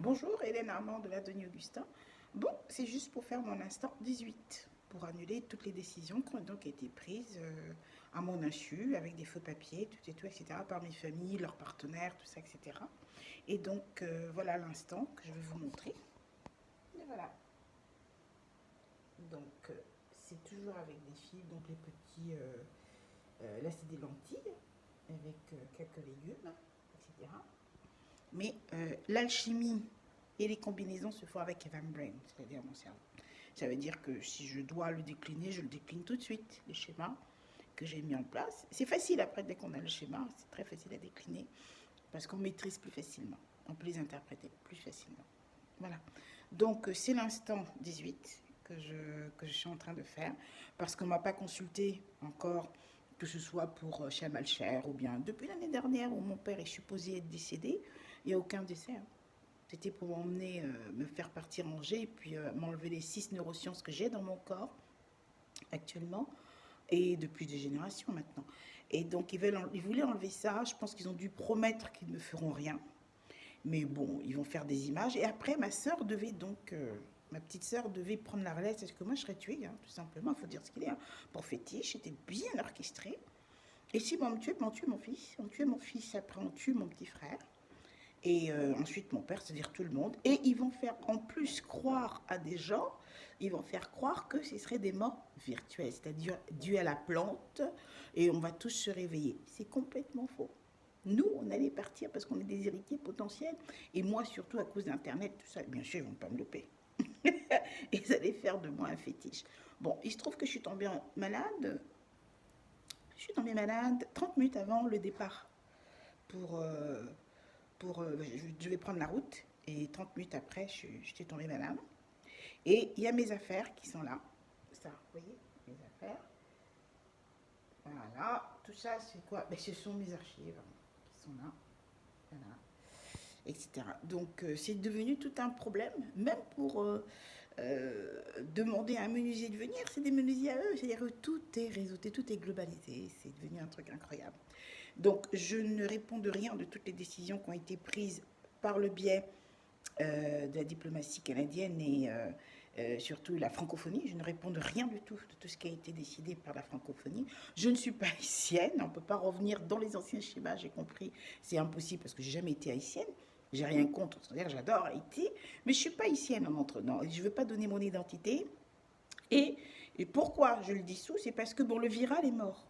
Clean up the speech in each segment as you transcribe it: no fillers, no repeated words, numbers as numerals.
Bonjour, Hélène Armand de la Denis Augustin. Bon, c'est juste pour faire mon instant 18, pour annuler toutes les décisions qui ont donc été prises à mon insu, avec des faux papiers, tout et tout, etc., par mes familles, leurs partenaires, tout ça, etc. Et donc, voilà l'instant que je vais vous montrer. Et voilà. Donc, c'est toujours avec des fibres, donc les petits, là c'est des lentilles, avec quelques légumes, etc. Mais l'alchimie et les combinaisons se font avec Evan Brain, c'est-à-dire mon cerveau. Ça veut dire que si je dois le décliner, je le décline tout de suite, les schémas que j'ai mis en place. C'est facile après, dès qu'on a le schéma, c'est très facile à décliner parce qu'on maîtrise plus facilement, on peut les interpréter plus facilement. Voilà. Donc c'est l'instant 18 que je suis en train de faire parce qu'on ne m'a pas consulté encore, que ce soit pour Chamalcher ou bien depuis l'année dernière où mon père est supposé être décédé, il n'y a aucun décès. Hein. C'était pour m'emmener, me faire partir manger et puis m'enlever les 6 neurosciences que j'ai dans mon corps actuellement et depuis des générations maintenant. Et donc ils voulaient enlever ça. Je pense qu'ils ont dû promettre qu'ils ne feront rien. Mais bon, ils vont faire des images. Et après, ma soeur devait donc, ma petite soeur devait prendre la relève parce que moi je serais tuée, hein, tout simplement. Il faut dire ce qu'il est. Hein. Pour fétiche, c'était bien orchestré. Et si bon, on tuait mon fils, on tuait mon fils, après on tue mon petit frère. Et ensuite mon père, c'est-à-dire tout le monde. Et ils vont faire en plus croire à des gens, ils vont faire croire que ce seraient des morts virtuelles, c'est-à-dire dues à la plante, et on va tous se réveiller. C'est complètement faux. Nous, on allait partir parce qu'on est des héritiers potentiels. Et moi, surtout à cause d'Internet, tout ça, bien sûr, ils ne vont pas me le payer. Ils allaient faire de moi un fétiche. Bon, il se trouve que je suis tombée malade. Je suis tombée malade 30 minutes avant le départ pour je vais prendre la route et 30 minutes après, je suis tombée malade. Et il y a mes affaires qui sont là. Ça, vous voyez, mes affaires. Voilà, tout ça, c'est quoi? Ben, ce sont mes archives qui sont là. Voilà, etc. Donc, c'est devenu tout un problème, même pour demander à un menuisier de venir, c'est des menuisiers à eux. C'est-à-dire que tout est réseauté, tout est globalisé. C'est devenu un truc incroyable. Donc, je ne réponds de rien de toutes les décisions qui ont été prises par le biais de la diplomatie canadienne et surtout la francophonie. Je ne réponds de rien du tout de tout ce qui a été décidé par la francophonie. Je ne suis pas haïtienne, on ne peut pas revenir dans les anciens schémas, j'ai compris, c'est impossible parce que j'ai jamais été haïtienne. J'ai rien contre, c'est-à-dire j'adore Haïti, mais je ne suis pas haïtienne en entrant. Je ne veux pas donner mon identité. Et, et pourquoi je le dissous? C'est parce que bon, le viral est mort.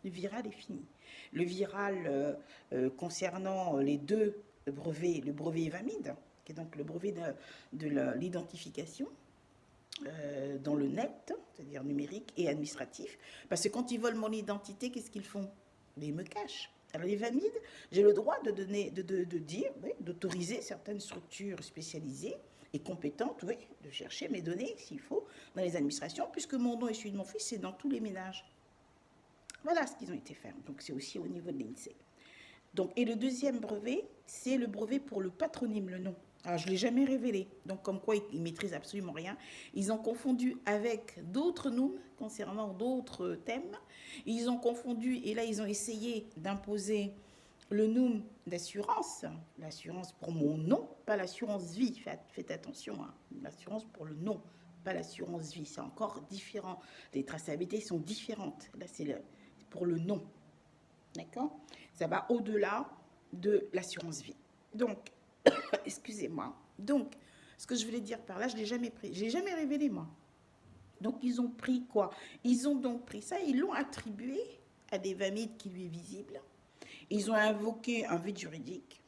Le viral est fini. Le viral concernant les deux brevets, le brevet Evamid, qui est donc le brevet de l'identification dans le net, c'est-à-dire numérique et administratif. Parce que quand ils volent mon identité, qu'est-ce qu'ils font? Ils me cachent. Alors les valides, j'ai le droit de donner, de dire, oui, d'autoriser certaines structures spécialisées et compétentes, oui, de chercher mes données, s'il faut, dans les administrations, puisque mon nom et celui de mon fils, c'est dans tous les ménages. Voilà ce qu'ils ont été faire. Donc c'est aussi au niveau de l'INSEE. Donc, et le deuxième brevet, c'est le brevet pour le patronyme, le nom. Alors, je ne l'ai jamais révélé. Donc, comme quoi, ils ne maîtrisent absolument rien. Ils ont confondu avec d'autres noms concernant d'autres thèmes. Ils ont confondu, et là, ils ont essayé d'imposer le nom d'assurance. L'assurance pour mon nom, pas l'assurance vie. Faites attention, hein. L'assurance pour le nom, pas l'assurance vie. C'est encore différent. Les traçabilités sont différentes. Là, c'est pour le nom. D'accord? Ça va au-delà de l'assurance vie. Donc, excusez-moi. Donc, ce que je voulais dire par là, je ne l'ai jamais pris. Je ne l'ai jamais révélé, moi. Donc, ils ont pris quoi? Ils ont donc pris ça, ils l'ont attribué à des vamides qui lui est visible. Ils ont invoqué un vide juridique.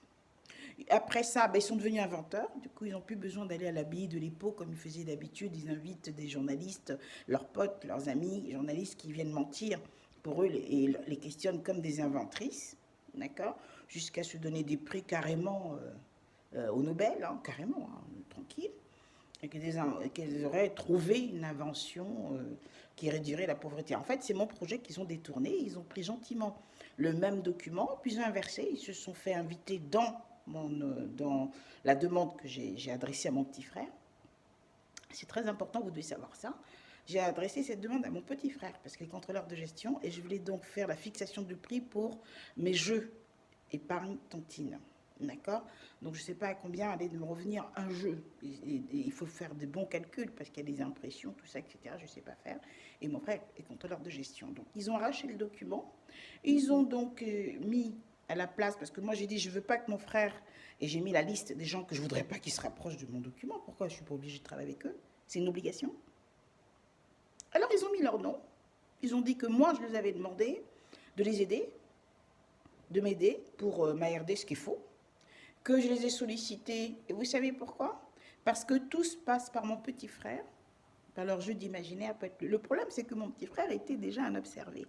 Après ça, ben, ils sont devenus inventeurs. Du coup, ils n'ont plus besoin d'aller à l'abbaye de l'Épau comme ils faisaient d'habitude. Ils invitent des journalistes, leurs potes, leurs amis, journalistes qui viennent mentir pour eux et les questionnent comme des inventrices, d'accord, jusqu'à se donner des prix carrément au Nobel, hein, carrément, hein, tranquille, et qu'elles auraient trouvé une invention qui réduirait la pauvreté. En fait, c'est mon projet qu'ils ont détourné. Ils ont pris gentiment le même document, puis ils ont inversé. Ils se sont fait inviter dans la demande que j'ai adressée à mon petit frère. C'est très important, vous devez savoir ça. J'ai adressé cette demande à mon petit frère parce qu'il est contrôleur de gestion et je voulais donc faire la fixation du prix pour mes jeux épargne tontine. D'accord? Donc, je ne sais pas à combien allait de me revenir un jeu. Il faut faire de bons calculs parce qu'il y a des impressions, tout ça, etc. Je ne sais pas faire. Et mon frère est contrôleur de gestion. Donc, ils ont arraché le document. Ils ont donc mis à la place, parce que moi, j'ai dit, je ne veux pas que mon frère, et j'ai mis la liste des gens que je ne voudrais pas qu'ils se rapprochent de mon document. Pourquoi je ne suis pas obligée de travailler avec eux? C'est une obligation. Alors, ils ont mis leur nom. Ils ont dit que moi, je les avais demandé de les aider, de m'aider pour m'ARD ce qu'il faut, que je les ai sollicités. Et vous savez pourquoi? Parce que tout se passe par mon petit frère, par leur jeu d'imaginaire. Le problème, c'est que mon petit frère était déjà un observé.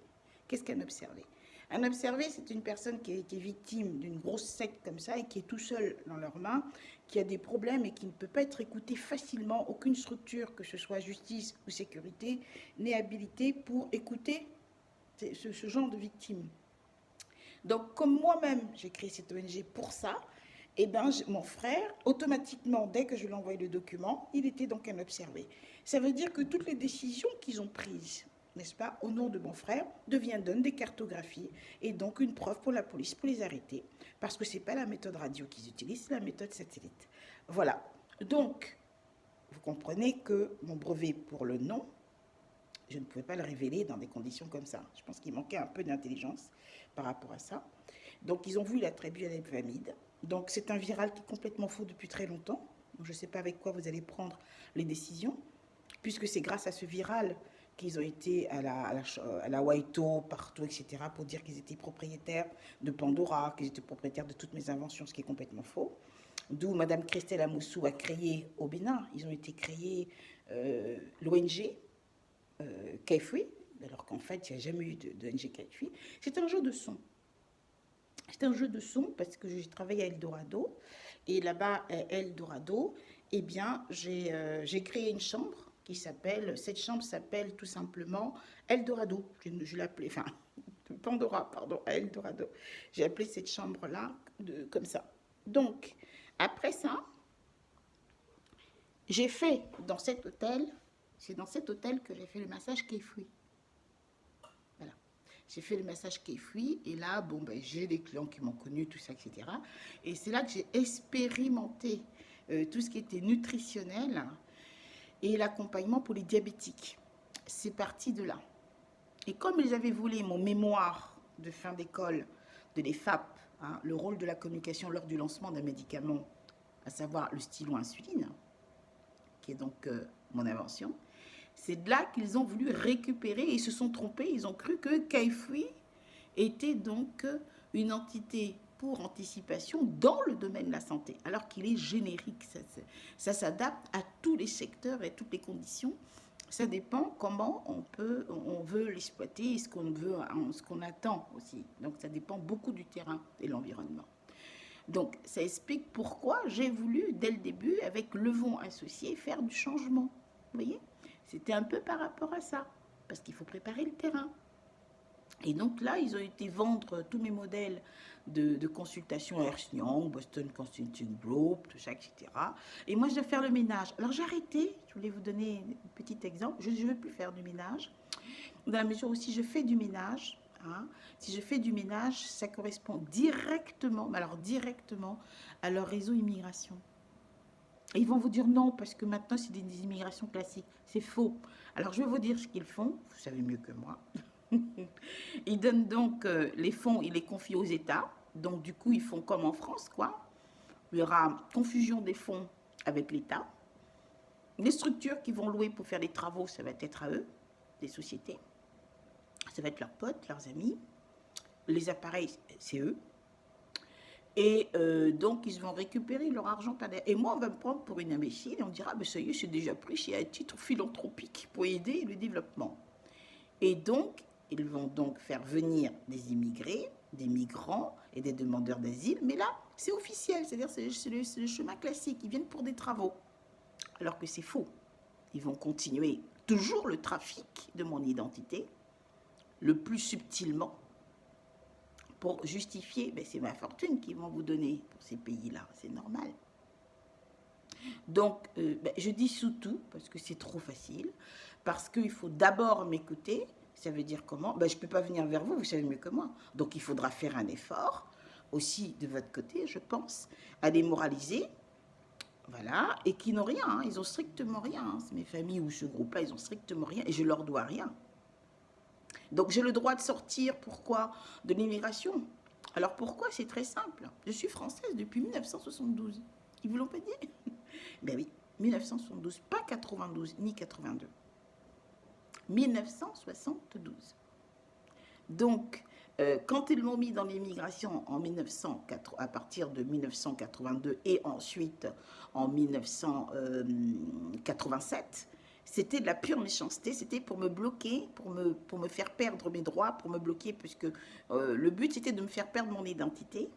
Qu'est-ce qu'un observé? Un observé, c'est une personne qui est victime d'une grosse secte comme ça et qui est tout seul dans leurs mains, qui a des problèmes et qui ne peut pas être écouté facilement. Aucune structure, que ce soit justice ou sécurité, n'est habilitée pour écouter ce genre de victimes. Donc, comme moi-même, j'ai créé cette ONG pour ça, et ben, mon frère, automatiquement, dès que je lui ai envoyé le document, il était donc un observé. Ça veut dire que toutes les décisions qu'ils ont prises, n'est-ce pas, au nom de mon frère, donnent des cartographies et donc une preuve pour la police pour les arrêter. Parce que ce n'est pas la méthode radio qu'ils utilisent, c'est la méthode satellite. Voilà. Donc, vous comprenez que mon brevet pour le nom, je ne pouvais pas le révéler dans des conditions comme ça. Je pense qu'il manquait un peu d'intelligence par rapport à ça. Donc, ils ont voulu l'attribuer à l'Epvamid. Donc, c'est un viral qui est complètement faux depuis très longtemps. Donc, je ne sais pas avec quoi vous allez prendre les décisions, puisque c'est grâce à ce viral qu'ils ont été à la Waito, partout, etc., pour dire qu'ils étaient propriétaires de Pandora, qu'ils étaient propriétaires de toutes mes inventions, ce qui est complètement faux. D'où Madame Christelle Amoussou a créé au Bénin, ils ont été créés l'ONG Kaifui, alors qu'en fait, il n'y a jamais eu d'ONG Kaifui. C'est un jeu de son. C'est un jeu de son parce que j'ai travaillé à Eldorado. Et là-bas, à Eldorado, eh bien, j'ai créé une chambre qui s'appelle, cette chambre s'appelle tout simplement Eldorado. Je l'appelais, enfin, Pandora, pardon, à Eldorado. J'ai appelé cette chambre-là comme ça. Donc, après ça, j'ai fait dans cet hôtel, c'est dans cet hôtel que j'ai fait le massage Kaifui. Voilà. J'ai fait le massage Kaifui et là, bon, ben, j'ai des clients qui m'ont connu, tout ça, etc. Et c'est là que j'ai expérimenté tout ce qui était nutritionnel et l'accompagnement pour les diabétiques. C'est parti de là. Et comme ils avaient volé mon mémoire de fin d'école de l'EFAP, hein, le rôle de la communication lors du lancement d'un médicament, à savoir le stylo insuline, qui est donc mon invention, c'est de là qu'ils ont voulu récupérer et ils se sont trompés. Ils ont cru que Kaifui était donc une entité pour anticipation dans le domaine de la santé, alors qu'il est générique. Ça s'adapte à tous les secteurs et toutes les conditions. Ça dépend comment on veut l'exploiter et ce qu'on attend aussi. Donc ça dépend beaucoup du terrain et de l'environnement. Donc ça explique pourquoi j'ai voulu, dès le début, avec Levon Associé, faire du changement. Vous voyez ? C'était un peu par rapport à ça, parce qu'il faut préparer le terrain. Et donc là, ils ont été vendre tous mes modèles de consultation Ernst Young, Boston Consulting Group, tout ça, etc. Et moi, je dois faire le ménage. Alors j'ai arrêté, je voulais vous donner un petit exemple, je ne veux plus faire du ménage. Dans la mesure où si je fais du ménage, hein, si je fais du ménage, ça correspond directement, mais alors directement, à leur réseau immigration. Et ils vont vous dire non, parce que maintenant, c'est des immigrations classiques. C'est faux. Alors, je vais vous dire ce qu'ils font. Vous savez mieux que moi. Ils donnent donc les fonds, ils les confient aux États. Donc, du coup, ils font comme en France, quoi. Il y aura confusion des fonds avec l'État. Les structures qui vont louer pour faire les travaux, ça va être à eux, des sociétés. Ça va être leurs potes, leurs amis. Les appareils, c'est eux. Et donc, ils vont récupérer leur argent par derrière. Et moi, on va me prendre pour une imbécile et on dira, ça y est, c'est déjà pris chez un titre philanthropique pour aider le développement. Et donc, ils vont donc faire venir des immigrés, des migrants et des demandeurs d'asile. Mais là, c'est officiel, c'est-à-dire c'est le chemin classique. Ils viennent pour des travaux. Alors que c'est faux. Ils vont continuer toujours le trafic de mon identité, le plus subtilement, pour justifier, ben c'est ma fortune qu'ils vont vous donner pour ces pays-là, c'est normal. Donc, je dis sous tout, parce que c'est trop facile, parce qu'il faut d'abord m'écouter. Ça veut dire comment? Je ne peux pas venir vers vous, vous savez mieux que moi. Donc, il faudra faire un effort aussi de votre côté, je pense, à démoraliser, voilà, et qui n'ont rien, hein, ils ont strictement rien. Hein, mes familles ou ce groupe-là, ils ont strictement rien et je leur dois rien. Donc j'ai le droit de sortir, pourquoi? De l'immigration. Alors pourquoi? C'est très simple. Je suis française depuis 1972. Ils ne vous l'ont pas dit? Ben oui, 1972, pas 92 ni 82. 1972. Donc, quand ils m'ont mis dans l'immigration en 1904, à partir de 1982 et ensuite en 1987, c'était de la pure méchanceté, c'était pour me bloquer, pour me faire perdre mes droits, pour me bloquer, puisque le but c'était de me faire perdre mon identité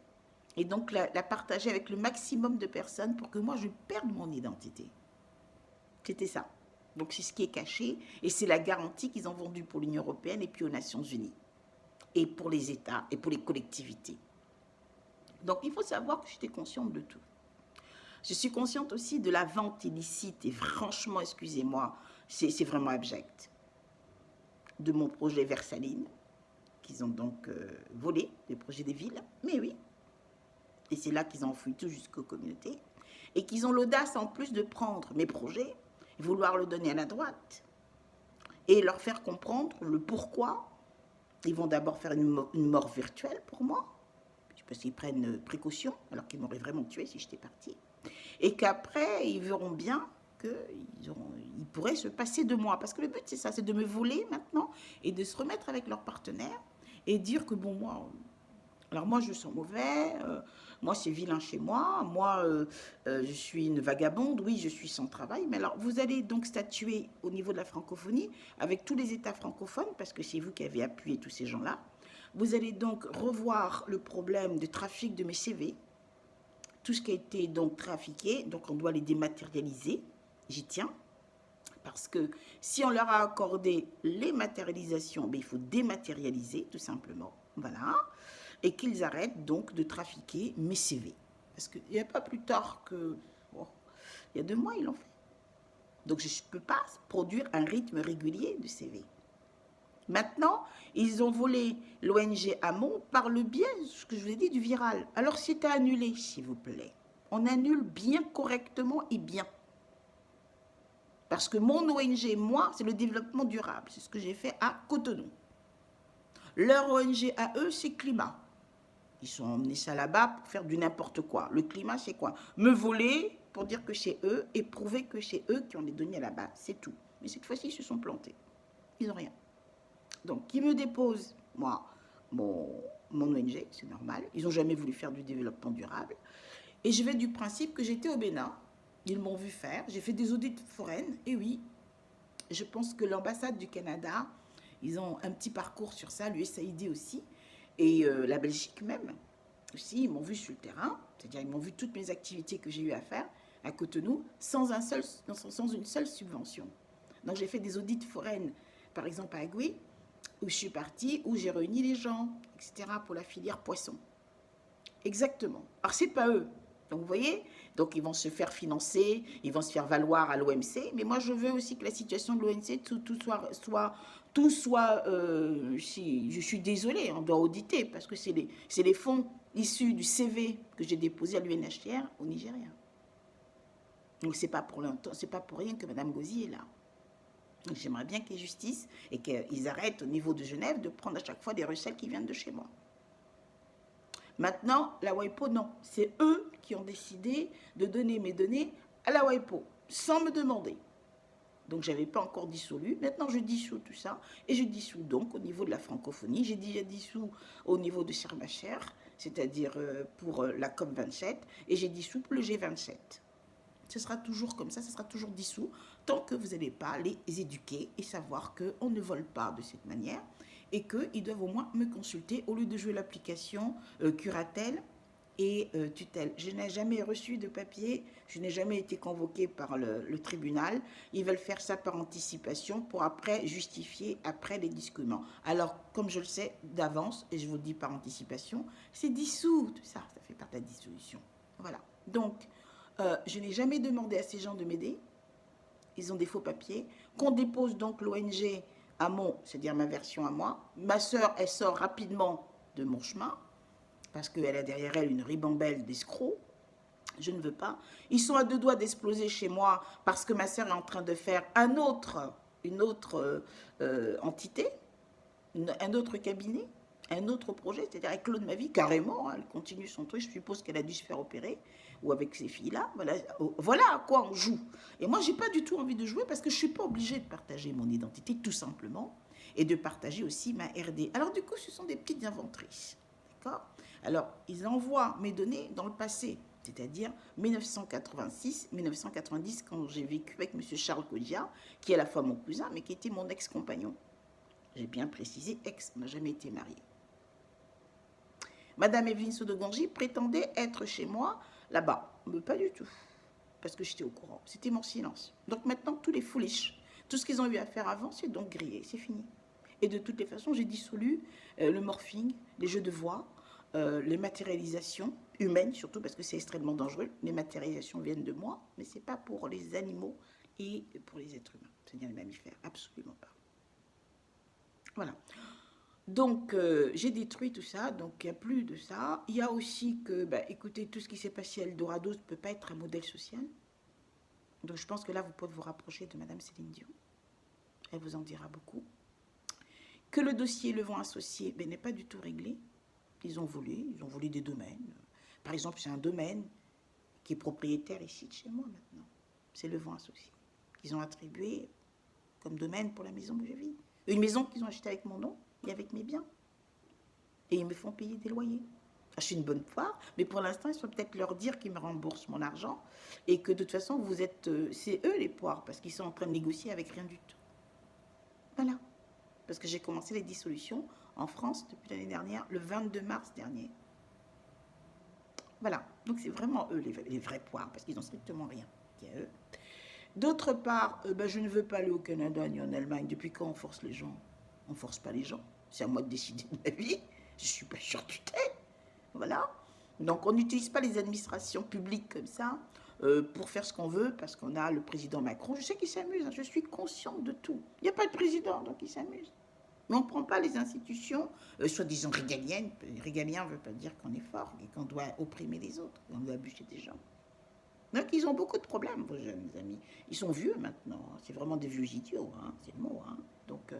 et donc la partager avec le maximum de personnes pour que moi je perde mon identité. C'était ça. Donc c'est ce qui est caché et c'est la garantie qu'ils ont vendue pour l'Union européenne et puis aux Nations Unies et pour les États et pour les collectivités. Donc il faut savoir que j'étais consciente de tout. Je suis consciente aussi de la vente illicite et franchement, excusez-moi, c'est vraiment abject. De mon projet Versailles, qu'ils ont donc volé, le projet des villes, mais oui. Et c'est là qu'ils ont enfoui tout jusqu'aux communautés. Et qu'ils ont l'audace en plus de prendre mes projets, vouloir le donner à la droite, et leur faire comprendre le pourquoi. Ils vont d'abord faire une mort virtuelle pour moi, parce qu'ils prennent précaution, alors qu'ils m'auraient vraiment tué si j'étais partie. Et qu'après, ils verront bien qu'ils pourraient se passer de moi. Parce que le but, c'est ça, c'est de me voler maintenant et de se remettre avec leurs partenaires et dire que, bon, moi, je sens mauvais, moi, c'est vilain chez moi, moi, je suis une vagabonde, oui, je suis sans travail. Mais alors, vous allez donc statuer au niveau de la francophonie avec tous les États francophones, parce que c'est vous qui avez appuyé tous ces gens-là. Vous allez donc revoir le problème de trafic de mes CV, tout ce qui a été donc trafiqué, donc on doit les dématérialiser, j'y tiens, parce que si on leur a accordé les matérialisations, ben, il faut dématérialiser tout simplement, voilà, et qu'ils arrêtent donc de trafiquer mes CV. Parce qu'il n'y a pas plus tard que, il y a 2 mois, ils l'ont fait. Donc je ne peux pas produire un rythme régulier de CV. Maintenant, ils ont volé l'ONG Hamon par le biais, ce que je vous ai dit, du viral. Alors c'est à annuler, s'il vous plaît. On annule bien correctement et bien. Parce que mon ONG, moi, c'est le développement durable. C'est ce que j'ai fait à Cotonou. Leur ONG à eux, c'est climat. Ils sont emmenés ça là-bas pour faire du n'importe quoi. Le climat, c'est quoi? Me voler pour dire que c'est eux et prouver que c'est eux qui ont les données là-bas. C'est tout. Mais cette fois-ci, ils se sont plantés. Ils n'ont rien. Donc, qui me dépose, moi, mon ONG, c'est normal. Ils n'ont jamais voulu faire du développement durable. Et je vais du principe que j'étais au Bénin. Ils m'ont vu faire. J'ai fait des audits foraines. Et oui, je pense que l'ambassade du Canada, ils ont un petit parcours sur ça, l'USAID aussi. Et la Belgique même. Aussi, ils m'ont vu sur le terrain. C'est-à-dire, ils m'ont vu toutes mes activités que j'ai eu à faire à Cotonou sans une seule subvention. Donc, j'ai fait des audits foraines, par exemple à Agui, où je suis partie, où j'ai réuni les gens, etc., pour la filière poisson. Exactement. Alors, c'est pas eux. Donc, vous voyez, donc ils vont se faire financer, ils vont se faire valoir à l'OMC, mais moi, je veux aussi que la situation de l'OMC, tout soit si, je suis désolée, on doit auditer, parce que c'est les fonds issus du CV que j'ai déposé à l'UNHCR au Nigeria. Donc, c'est pas pour rien que Mme Gauzy est là. Donc j'aimerais bien qu'il y ait justice et qu'ils arrêtent au niveau de Genève de prendre à chaque fois des recettes qui viennent de chez moi. Maintenant, la WIPO, non. C'est eux qui ont décidé de donner mes données à la WIPO, sans me demander. Donc je n'avais pas encore dissolu. Maintenant, je dissous tout ça. Et je dissous donc au niveau de la francophonie. J'ai déjà dissous au niveau de Shermacher, c'est-à-dire pour la COP27. Et j'ai dissous pour le G27. Ce sera toujours comme ça, ce sera toujours dissous, tant que vous n'allez pas les éduquer et savoir qu'on ne vole pas de cette manière et qu'ils doivent au moins me consulter au lieu de jouer l'application curatelle et tutelle. Je n'ai jamais reçu de papier, je n'ai jamais été convoquée par le tribunal. Ils veulent faire ça par anticipation pour après justifier après les discussions. Alors, comme je le sais d'avance, et je vous le dis par anticipation, c'est dissous, tout ça, ça fait partie de la dissolution. Voilà. Donc, je n'ai jamais demandé à ces gens de m'aider. Ils ont des faux papiers. Qu'on dépose donc l'ONG à c'est-à-dire ma version à moi. Ma sœur, elle sort rapidement de mon chemin. parce qu'elle a derrière elle une ribambelle d'escrocs. Je ne veux pas. Ils sont à deux doigts d'exploser chez moi parce que ma sœur est en train de faire une autre entité, un autre cabinet, un autre projet, c'est-à-dire avec Claude Ma Vie, carrément, hein, elle continue son truc, je suppose qu'elle a dû se faire opérer, ou avec ces filles-là, voilà à quoi on joue. Et moi, j'ai pas du tout envie de jouer parce que je suis pas obligée de partager mon identité, tout simplement, et de partager aussi ma RD. Alors du coup, ce sont des petites inventrices, d'accord? Alors, ils envoient mes données dans le passé, c'est-à-dire 1986, 1990, quand j'ai vécu avec M. Charles Kodia, qui est à la fois mon cousin, mais qui était mon ex-compagnon. J'ai bien précisé, ex, on n'a jamais été marié. Madame Evelyne Sodoganji prétendait être chez moi là-bas, mais pas du tout, parce que j'étais au courant. C'était mon silence. Donc maintenant, tous les foolish, tout ce qu'ils ont eu à faire avant, c'est donc grillé, c'est fini. Et de toutes les façons, j'ai dissolu le morphing, les jeux de voix, les matérialisations humaines, surtout parce que c'est extrêmement dangereux. Les matérialisations viennent de moi, mais ce n'est pas pour les animaux et pour les êtres humains, c'est-à-dire les mammifères, absolument pas. Voilà. Donc, j'ai détruit tout ça, donc il n'y a plus de ça. Il y a aussi que, écoutez, tout ce qui s'est passé à Eldorado ne peut pas être un modèle social. Donc, je pense que là, vous pouvez vous rapprocher de Madame Céline Dion. Elle vous en dira beaucoup. Que le dossier Le Vent Associé n'est pas du tout réglé. Ils ont volé des domaines. Par exemple, c'est un domaine qui est propriétaire ici de chez moi maintenant. C'est Le Vent Associé. Ils ont attribué comme domaine pour la maison où je vis. Une maison qu'ils ont achetée avec mon nom et avec mes biens. Et ils me font payer des loyers. Je suis une bonne poire, mais pour l'instant, il faut peut-être leur dire qu'ils me remboursent mon argent et que de toute façon, c'est eux les poires, parce qu'ils sont en train de négocier avec rien du tout. Voilà. Parce que j'ai commencé les dissolutions en France depuis l'année dernière, le 22 mars dernier. Voilà. Donc c'est vraiment eux les vrais poires, parce qu'ils n'ont strictement rien. C'est eux. D'autre part, je ne veux pas aller au Canada ni en Allemagne. Depuis quand on force les gens? On ne force pas les gens. C'est à moi de décider de ma vie. Je ne suis pas sur tutelle. Voilà. Donc, on n'utilise pas les administrations publiques comme ça pour faire ce qu'on veut parce qu'on a le président Macron. Je sais qu'il s'amuse. Hein, je suis consciente de tout. Il n'y a pas de président, donc il s'amuse. Mais on ne prend pas les institutions, soi-disant régaliennes. Régalien ne veut pas dire qu'on est fort et qu'on doit opprimer les autres, qu'on doit abuser des gens. Donc, ils ont beaucoup de problèmes, vos jeunes amis. Ils sont vieux maintenant. Hein. C'est vraiment des vieux idiots, hein. C'est le mot. Hein. Donc,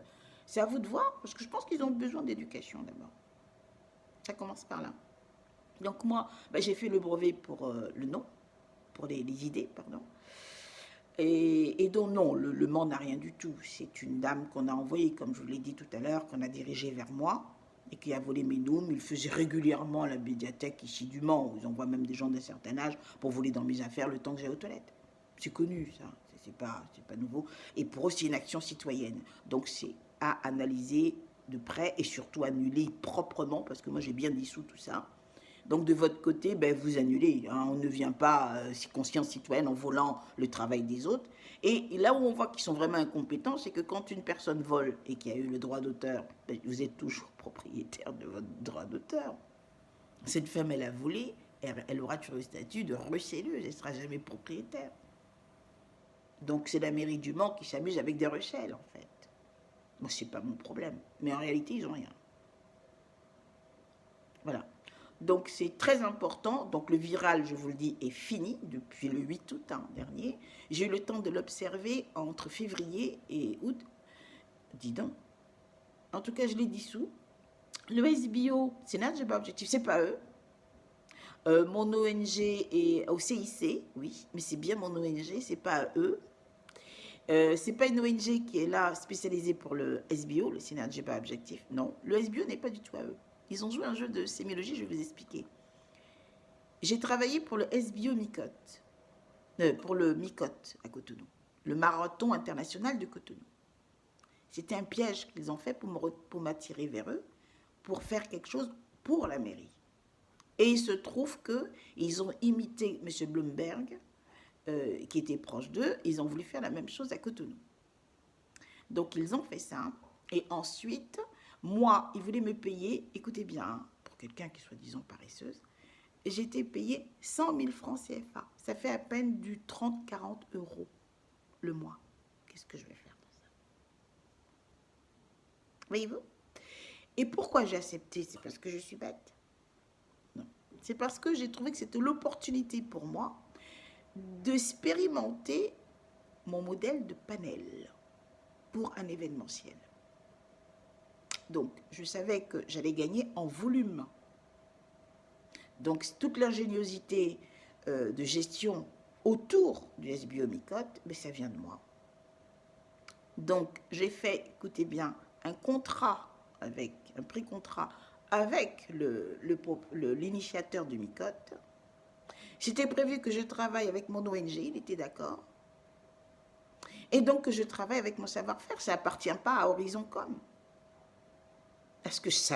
c'est à vous de voir, parce que je pense qu'ils ont besoin d'éducation d'abord. Ça commence par là. Donc, moi, j'ai fait le brevet pour le nom, pour les idées, pardon. Et donc, non, le Mans n'a rien du tout. C'est une dame qu'on a envoyée, comme je vous l'ai dit tout à l'heure, qu'on a dirigée vers moi et qui a volé mes noms. Il faisait régulièrement à la médiathèque ici du Mans, où ils envoient même des gens d'un certain âge pour voler dans mes affaires le temps que j'ai aux toilettes. C'est connu, ça. C'est pas nouveau. Et pour eux, c'est une action citoyenne. Donc, c'est à analyser de près et surtout annuler proprement, parce que moi, j'ai bien dissous tout ça. Donc, de votre côté, vous annulez. Hein. On ne vient pas, conscience citoyenne, en volant le travail des autres. Et là où on voit qu'ils sont vraiment incompétents, c'est que quand une personne vole et qui a eu le droit d'auteur, vous êtes toujours propriétaire de votre droit d'auteur. Cette femme, elle a volé, elle aura toujours le statut de recelleuse, elle ne sera jamais propriétaire. Donc, c'est la mairie du Mans qui s'amuse avec des recels, en fait. Moi, c'est pas mon problème. Mais en réalité, ils n'ont rien. Voilà. Donc, c'est très important. Donc, le viral, je vous le dis, est fini depuis le 8 août dernier. J'ai eu le temps de l'observer entre février et août. Dis donc. En tout cas, je l'ai dissous. Le SBO, c'est Nadjeba Objectif, c'est pas eux. Mon ONG est au CIC, oui, mais c'est bien mon ONG, c'est pas eux. C'est pas une ONG qui est là spécialisée pour le SBO, le Synergy Objectif, non. Le SBO n'est pas du tout à eux. Ils ont joué un jeu de sémiologie, je vais vous expliquer. J'ai travaillé pour le SBO Micotte, pour le Micotte à Cotonou, le marathon international de Cotonou. C'était un piège qu'ils ont fait pour m'attirer vers eux, pour faire quelque chose pour la mairie. Et il se trouve qu'ils ont imité M. Bloomberg, qui était proche d'eux, ils ont voulu faire la même chose à Cotonou. Donc, ils ont fait ça. Et ensuite, moi, ils voulaient me payer, écoutez bien, pour quelqu'un qui soit, disons, paresseuse, j'étais payée 100 000 francs CFA. Ça fait à peine du 30-40 euros le mois. Qu'est-ce que je vais faire pour ça? Voyez-vous? Et pourquoi j'ai accepté? C'est parce que je suis bête. C'est parce que j'ai trouvé que c'était l'opportunité pour moi d'expérimenter mon modèle de panel pour un événementiel. Donc, je savais que j'allais gagner en volume. Donc, toute l'ingéniosité de gestion autour du SBO-Mycote, mais ça vient de moi. Donc, j'ai fait, écoutez bien, un pré-contrat avec l'initiateur du Mycote. C'était prévu que je travaille avec mon ONG, il était d'accord. Et donc que je travaille avec mon savoir-faire, ça n'appartient pas à Horizon Com. Parce que ça